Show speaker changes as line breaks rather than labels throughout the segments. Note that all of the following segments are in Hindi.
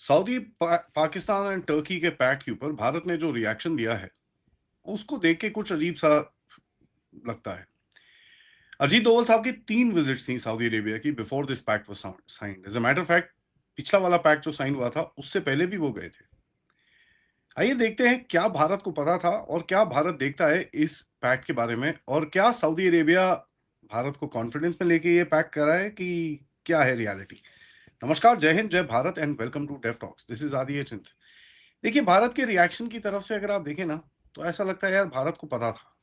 सऊदी पाकिस्तान एंड टर्की के पैक्ट के ऊपर भारत ने जो रिएक्शन दिया है, उसको देख के कुछ अजीब-सा लगता है। अजीत डोभाल साहब की 3 विज़िट्स थी सऊदी अरेबिया की before this pact was signed. As a matter of fact पिछला वाला पैक्ट जो साइन हुआ था, उससे पहले भी वो गए थे। आइए देखते हैं क्या भारत को पता था और क्या भारत देखता है इस पैक्ट के बारे में और क्या सऊदी अरेबिया भारत को कॉन्फिडेंस में लेके ये पैक्ट कर रहा है कि क्या है रियलिटी? नमस्कार, जय हिंद, जय Bharat and welcome to Dev talks. This is Adi चिंत। देखिए, भारत के रिएक्शन की तरफ से अगर आप देखें ना, तो ऐसा लगता है यार भारत को पता था।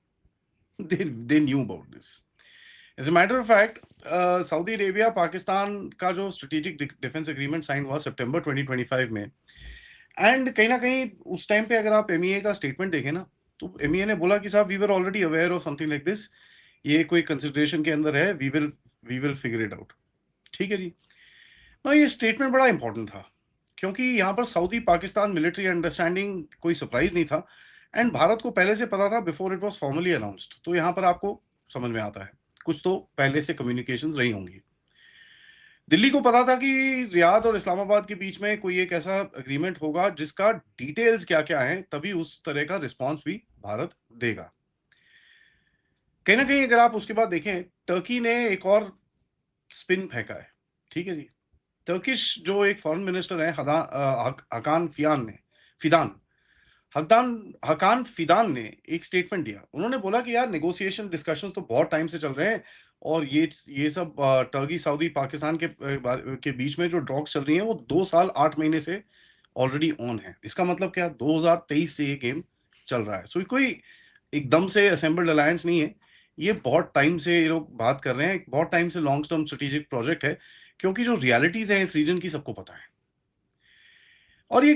They knew about this. As a matter of fact Saudi Arabia Pakistan का जो स्ट्रेटेजिक डिफेंस एग्रीमेंट साइन हुआ सितंबर 2025 में एंड कहीं न कहीं उस टाइम पे अगर आप एमईए का स्टेटमेंट देखें ना, तो एमईए ने बोला कि साहब we were already aware of something like this. ये कोई कंसिडरेशन के अंदर है, we will figure it out. ठीक है जी। ना ये स्टेटमेंट बड़ा इंपॉर्टेंट था, क्योंकि यहाँ पर सऊदी पाकिस्तान मिलिट्री अंडरस्टैंडिंग कोई सरप्राइज़ नहीं था एंड भारत को पहले से पता था before it was formally announced. तो यहाँ पर आपको समझ में आता है, कुछ तो पहले से कम्युनिकेशंस रही होंगी। दिल्ली को पता था कि रियाद और इस्लामाबाद के बीच में कोई एक ऐसा एग्रीमेंट होगा जिसका डिटेल्स क्या-क्या हैं, तभी उस तरह का रिस्पॉन्स भी भारत देगा। कहीं न कहीं अगर आप उसके बाद देखें, टर्की ने एक और स्पिन फेंका है, ठीक है जी? टर्किश जो एक फॉरेन मिनिस्टर हैं हकान हकान फिदान ने एक स्टेटमेंट दिया। उन्होंने बोला कि यार नेगोशिएशन डिस्कशंस तो बहुत टाइम से चल रहे हैं और ये सब टर्की, सऊदी, पाकिस्तान के बीच में जो टॉक्स चल रही हैं वो 2 साल 8 महीने से ऑलरेडी ऑन है। इसका मतलब क्या 2023 से ये गेम चल रहा है। सो कोई एकदम से असेंबल्ड अलायंस नहीं है। ये बहुत टाइम से ये लोग बात कर रहे हैं। बहुत टाइम से लॉन्ग टर्म स्ट्रेटेजिक प्रोजेक्ट है, क्योंकि जो रियलिटीज़ हैं इस रीजन की सबको पता है। और ये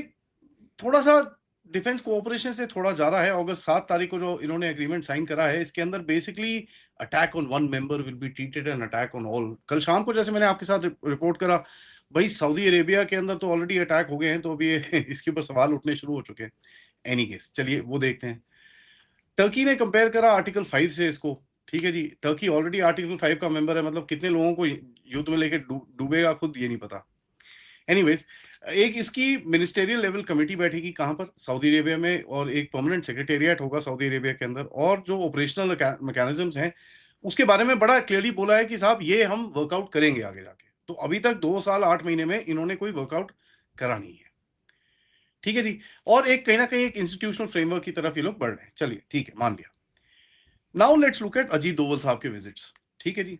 थोड़ा-सा डिफेंस कोऑपरेशन से थोड़ा ज़्यादा है। अगस्त 7 तारीख को जो इन्होंने एग्रीमेंट साइन करा है, इसके अंदर basically attack on one member will be treated an attack on all. कल शाम को जैसे मैंने आपके साथ रिपोर्ट करा, भई सऊदी अरेबिया के अंदर तो ऑलरेडी अटैक हो गए हैं, तो अभी ये इसके ऊपर सवाल उठने शुरू हो चुके हैं। एनी केस चलिए वो देखते हैं। टर्की ने कंपेयर करा आर्टिकल 5 से इसको, ठीक है जी। टर्की ऑलरेडी आर्टिकल 5 का मेंबर है, मतलब कितने लोगों को युद्ध में लेके डूबेगा खुद ये नहीं पता। एनीवेज़ एक इसकी मिनिस्टेरियल लेवल कमिटी बैठेगी कहाँ पर? सऊदी अरेबिया में, और एक परमानेंट सेक्रेटेरिएट होगा सऊदी अरेबिया के अंदर, और जो ऑपरेशनल मैकेनिज़्म्स हैं, उसके बारे में बड़ा क्लियरली बोला है कि साहब ये हम वर्कआउट करेंगे आगे जाके। तो अभी तक 2 साल 8 महीने में इन्होंने कोई वर्कआउट करा नहीं है। ठीक है जी। और एक कहीं न कहीं एक इंस्टीट्यूशनल फ्रेमवर्क की तरफ ये लोग बढ़ रहे हैं। चलिए ठीक है, मान लिया। Now let's look at Ajit Doval साहब के विज़िट्स। ठीक है जी।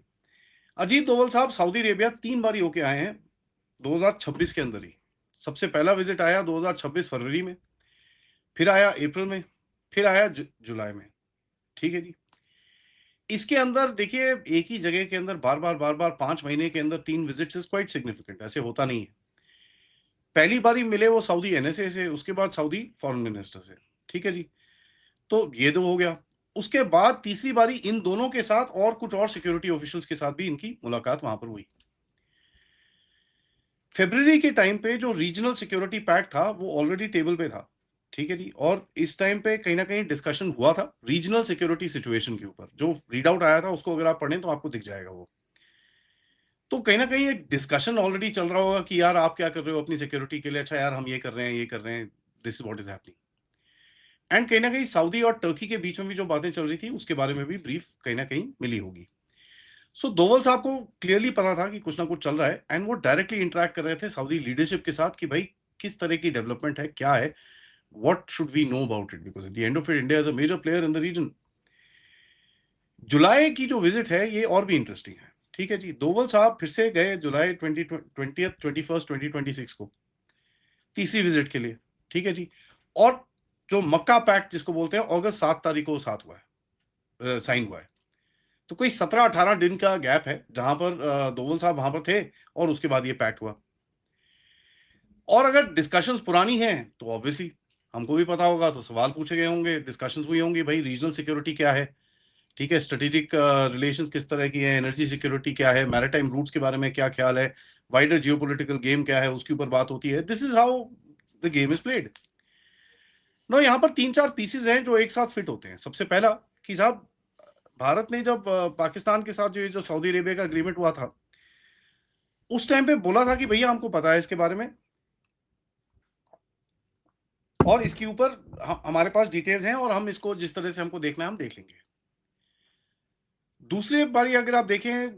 अजीत डोवल साहब सऊदी अरेबिया 3 बारी होके आए हैं 2026 के अंदर ही। सबसे पहला विज़िट आया 2026 फरवरी में, फिर आया अप्रैल में, फिर आया जुलाई में। ठीक है जी। इसके अंदर देखिए एक ही जगह के अंदर बार-बार 5 महीने के अंदर 3 विज़िट्स इज़ क्वाइट सिग्निफिकेंट, ऐसे होता नहीं है। पहली बारी मिले वो सऊदी एनएसए से, उसके बाद सऊदी फॉरेन मिनिस्टर से। ठीक है जी। तो ये तो हो गया। उसके बाद तीसरी बारी इन दोनों के साथ और कुछ और सिक्योरिटी ऑफिशियल्स के साथ भी इनकी मुलाकात वहाँ पर हुई। फ़रवरी के टाइम पे जो रीजनल सिक्योरिटी पैक्ट था, वो ऑलरेडी टेबल पे था। ठीक है जी। और इस टाइम पे कहीं न कहीं डिस्कशन हुआ था रीजनल सिक्योरिटी सिचुएशन के ऊपर। जो रीड आउट आया था उसको अगर आप पढ़ें तो आपको दिख जाएगा वो। तो कहीं न कहीं एक डिस्कशन ऑलरेडी चल रहा होगा कि यार आप क्या कर रहे हो अपनी सिक्योरिटी के लिए? अच्छा यार हम ये कर रहे हैं, ये कर रहे हैं। This is what is happening. And कहीं न कहीं सऊदी और टर्की के बीच में भी जो बातें चल रही थी, उसके बारे में भी ब्रीफ कहीं न कहीं मिली होगी। सो दोवल साहब को क्लियरली पता था कि कुछ ना कुछ चल रहा है एंड वो डायरेक्टली इंटरैक्ट कर रहे थे सऊदी लीडरशिप के साथ कि भाई किस तरह की डेवलपमेंट है, क्या है, what should we know about it, because at the end of it India is a major player in the region. जुलाई की जो विजिट है ये और भी इंटरेस्टिंग है। ठीक है जी। दोवल साहब फिर से गए जुलाई 20th 21st 2026 को तीसरी विजिट के लिए। ठीक है जी। और जो मक्का पैक्ट जिसको बोलते हैं अगस्त 7 तारीख को साथ हुआ है, साइन हुआ है। तो कोई 17-18 दिन का गैप है जहां पर दोवल साहब वहां पर थे और उसके बाद ये पैक्ट हुआ। और अगर डिस्कशंस पुरानी हैं तो ऑब्वियसली हमको भी पता होगा, तो सवाल पूछे गए होंगे, डिस्कशंस हुई होंगी, भाई रीजनल सिक्योरिटी क्या है, ठीक है, स्ट्रेटेजिक रिलेशंस किस तरह की है, एनर्जी सिक्योरिटी क्या है, मैरिटाइम रूट्स के बारे में क्या ख्याल है, वाइडर जियोपॉलिटिकल गेम क्या है, उसके ऊपर बात होती है। This is how the game is played. No, यहाँ पर 3-4 पीसेस हैं जो एक साथ फिट होते हैं। सबसे पहला कि साहब भारत ने जब पाकिस्तान के साथ जो सऊदी अरेबिया का एग्रीमेंट हुआ था, उस टाइम पे बोला था कि भैया हमको पता है इसके बारे में, और इसके ऊपर हमारे पास डिटेल्स हैं और हम इसको जिस तरह से हमको देखना है हम देख लेंगे। दूसरी बारी अगर आप देखें,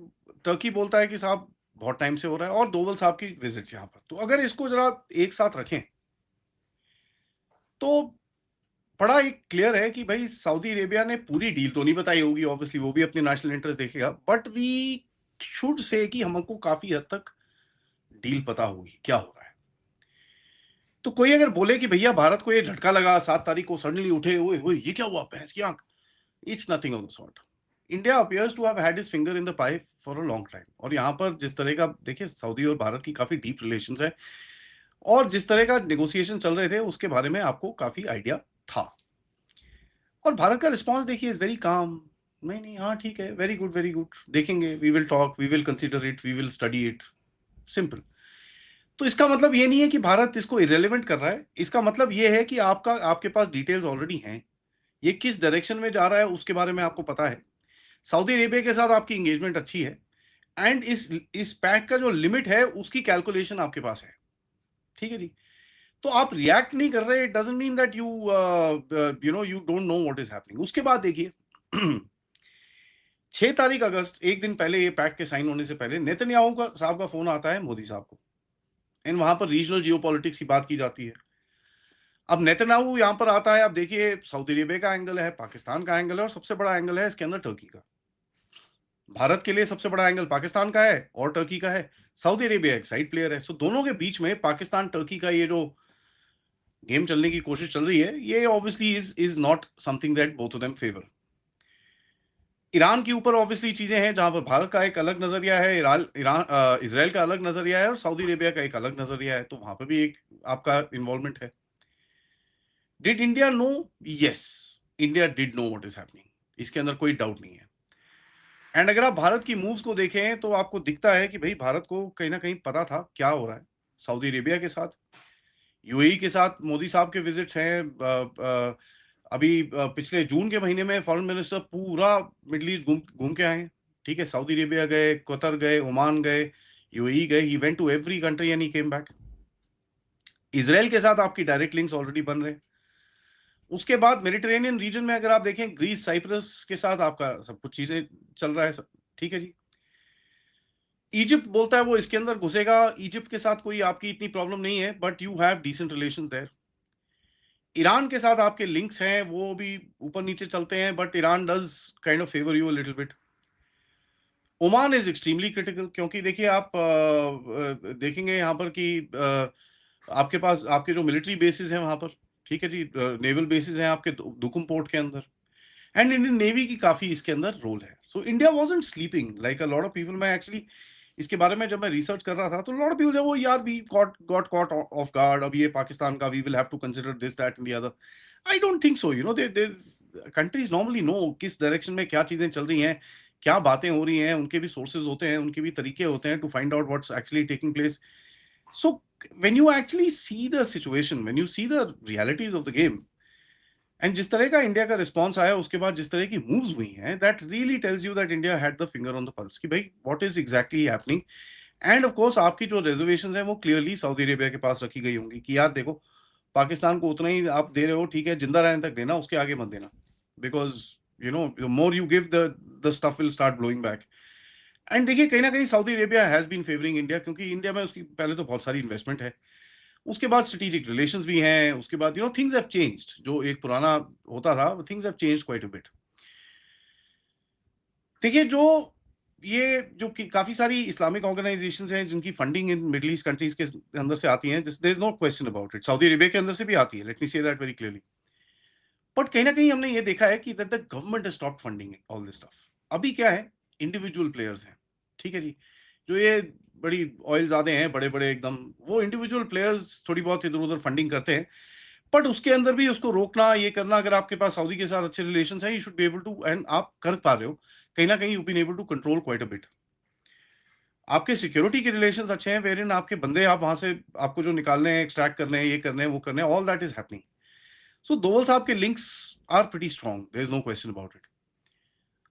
टर्की बोलता है कि साहब बहुत टाइम से हो रहा है और डोवल साहब की विजिट्स यहाँ पर, तो अगर इसको जरा एक साथ रखें तो बड़ा एक क्लियर है कि भाई सऊदी अरेबिया ने पूरी डील तो नहीं बताई होगी, ऑब्वियसली वो भी अपने नेशनल इंटरेस्ट देखेगा, बट वी शुड से कि हमको काफी हद तक डील पता होगी क्या हो रहा है। तो कोई अगर बोले कि भैया भारत को ये झटका लगा 7 तारीख को, सडनली उठे, ओए ओए ये क्या हुआ, भैंस की आंख, it's nothing of the sort. India appears to have had his finger in the pie for a long time, और यहाँ पर जिस तरह का देखिए सऊदी और भारत की काफी डीप रिलेशंस है, और जिस तरह का नेगोशिएशन चल रहे थे उसके बारे में आपको काफी आइडिया था। और भारत का रिस्पॉन्स देखिए इज वेरी काम, नहीं नहीं हाँ ठीक है, वेरी गुड, देखेंगे, we will talk, we will consider it, we will study it, simple. तो इसका मतलब ये नहीं है कि भारत इसको इरेलीवेंट कर रहा है, इसका मतलब ये है कि आपके पास डिटेल्स ऑलरेडी हैं, ये किस डायरेक्शन में जा रहा है उसके बारे में आपको पता है, सऊदी अरेबिया के साथ आपकी एंगेजमेंट अच्छी है, एंड इस पैक का जो लिमिट है उसकी कैलकुलेशन आपके पास है, ठीक है जी। तो आप रिएक्ट नहीं कर रहे, it doesn't mean that you don't know what is happening. उसके बाद देखिए 6 तारीख अगस्त, एक दिन पहले, ये पैक्ट के साइन होने से पहले, नेतन्याहू का साहब का फोन आता है मोदी साहब को, एंड वहां पर रीजनल जियोपॉलिटिक्स की बात की जाती है। अब नेतन्याहू यहां पर आता है, अब देखिए सऊदी अरेबिया का एंगल है, पाकिस्तान का एंगल है, और सबसे बड़ा एंगल है इसके अंदर टर्की का। भारत के लिए सबसे बड़ा एंगल पाकिस्तान का है और टर्की का है, सऊदी अरेबिया एक साइड प्लेयर है। सो दोनों के बीच में पाकिस्तान टर्की का ये जो गेम चलने की कोशिश चल रही है, ये obviously is not something that both of them favour. Iran के ऊपर ऑब्वियसली चीजें हैं जहां पर भारत का एक अलग नजरिया है, इसराइल का अलग नजरिया है, और सऊदी अरेबिया का एक अलग नजरिया है, तो वहां पर भी एक आपका इन्वॉल्वमेंट है। Did India know? Yes, India did know what is happening, इसके अंदर कोई डाउट नहीं है। एंड अगर आप भारत की मूव्स को देखें तो आपको दिखता है कि भाई भारत को कहीं ना कहीं पता था क्या हो रहा है सऊदी अरेबिया के साथ, यूएई के साथ। मोदी साहब के विजिट्स हैं, अभी पिछले जून के महीने में फॉरेन मिनिस्टर पूरा मिडल ईस्ट घूम घूम के आए हैं, ठीक है, सऊदी अरेबिया गए, कतर गए, ओमान गए, यूएई गए, he went to every country and he came back. Israel के साथ आपकी डायरेक्ट लिंक्स ऑलरेडी बन रहे हैं। उसके बाद मेडिटेरेनियन रीजन में अगर आप देखें, ग्रीस, साइप्रस के साथ आपका सब कुछ चीजें चल रहा है, ठीक है जी। इजिप्ट बोलता है वो इसके अंदर घुसेगा, इजिप्ट के साथ कोई आपकी इतनी प्रॉब्लम नहीं है, but you have decent relations there. Iran के साथ आपके लिंक्स हैं, वो भी ऊपर नीचे चलते हैं, but Iran does kind of favour you a little bit. Oman is extremely critical, क्योंकि देखिए आप देखेंगे यहाँ पर कि आपके पास आपके जो मिलिट्री बेसिस हैं वहां पर, ठीक है जी, नेवल बेसिस हैं आपके दुकुम पोर्ट के अंदर, एंड इंडियन नेवी की काफी इसके अंदर रोल है। So India wasn't sleeping like a lot of people. मैं एक्चुअली इसके बारे में जब मैं रिसर्च कर रहा था तो लॉट ऑफ पीपल वो यार we got caught off guard, अब ये पाकिस्तान का, we will have to consider this that and the other. I don't think so, you know, countries normally know किस डायरेक्शन में क्या चीजें चल रही हैं, क्या बातें हो रही हैं, उनके भी सोर्सेज होते हैं, उनके भी तरीके होते हैं to find out what's actually taking place. So when you actually see the situation, when you see the realities of the game, and जिस तरह का इंडिया का रिस्पॉन्स आया उसके बाद जिस तरह की मूव्स हुई हैं, that really tells you that India had the finger on the pulse कि भाई what is exactly happening. End of course आपकी जो रिजर्वेशंस हैं वो क्लियरली सऊदी अरेबिया के पास रखी गई होंगी कि यार देखो, पाकिस्तान को उतना ही आप दे रहे हो, ठीक है, जिंदा रहने तक देना, उसके आगे मत देना, because you know the more you give the stuff will start blowing back. And देखिए कहीं ना कहीं Saudi Arabia has been favouring India, क्योंकि इंडिया में उसकी पहले तो बहुत सारी इन्वेस्टमेंट है, उसके बाद स्ट्रेटेजिक रिलेशंस भी हैं, उसके बाद you know things have changed, जो एक पुराना होता था things have changed quite a bit. देखिए जो ये जो काफी सारी इस्लामिक ऑर्गेनाइजेशंस हैं जिनकी funding in middle east countries के अंदर से आती हैं, there is no question about it, Saudi Arabia के अंदर से भी आती है, let me say that very clearly. But कहीं ना कहीं हमने ये देखा है कि that the government has stopped funding all this stuff. अभी क्या है, इंडिविजुअल प्लेयर्स हैं, ठीक है जी, जो ये बड़ी ऑयल ज्यादा हैं, बड़े बड़े एकदम, वो इंडिविजुअल प्लेयर्स थोड़ी बहुत इधर उधर फंडिंग करते हैं, बट उसके अंदर भी उसको रोकना, ये करना, अगर आपके पास सऊदी के साथ अच्छे रिलेशंस हैं, you should be able to, and आप कर पा रहे हो, कहीं ना कहीं you been able to control quite a bit. आपके सिक्योरिटी के रिलेशंस अच्छे हैं, वेर इन आपके बंदे आप वहां से, आपको जो निकालने हैं, एक्सट्रैक्ट करने हैं, ये करने हैं, वो करने हैं, all that is happening. So Doval साहब के links are pretty strong, there is no question about it.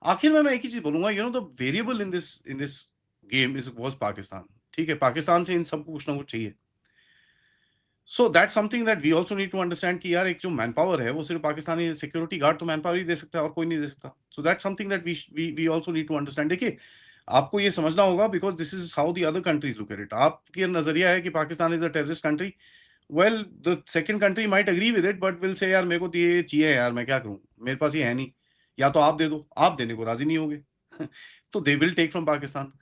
आखिर में मैं एक ही चीज बोलूंगा, you know the variable in this game is was Pakistan, ठीक है, पाकिस्तान से इन सबको कुछ ना कुछ चाहिए। So that's something that we also need to understand कि यार एक जो मैन पावर है वो सिर्फ पाकिस्तानी सिक्योरिटी गार्ड तो मैन पावर ही दे सकता है और कोई नहीं दे सकता। So that's something that we also need to understand. देखिए, आपको ये समझना होगा because this is how the other countries look at it. आपके नज़रिया है कि Pakistan is a terrorist country. Well the second country might agree with it but will say यार मेरे को तो ये चाहिए यार, मैं क्या करूँ? मेरे पास ये है नहीं। या तो आप दे दो, आप देने को राज़ी नहीं होगे। तो they will take from Pakistan.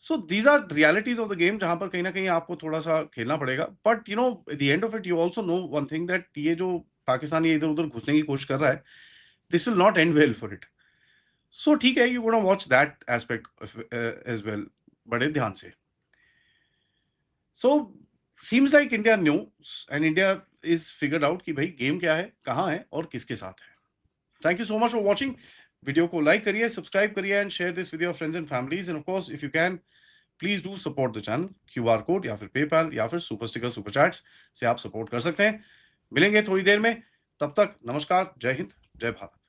So these are realities of the game जहाँ पर कहीं न कहीं आपको थोड़ा-सा खेलना पड़ेगा। But you know at the end of it you also know one thing that ये जो पाकिस्तान ये इधर-उधर घुसने की कोशिश कर रहा है, this will not end well for it. So ठीक है, you gonna watch that aspect as well बड़े ध्यान से। So seems like India news and India is figured out कि भाई गेम क्या है, कहाँ है और किसके साथ है। Thank you so much for watching. Video को लाइक करिए, सब्सक्राइब करिए and share this with your friends and families end of course if you can please do support the channel. QR code या फिर पेपैल या फिर सुपर स्टिकर सुपर चैट्स से आप सपोर्ट कर सकते हैं। मिलेंगे थोड़ी देर में, तब तक नमस्कार, जय हिंद, जय भारत।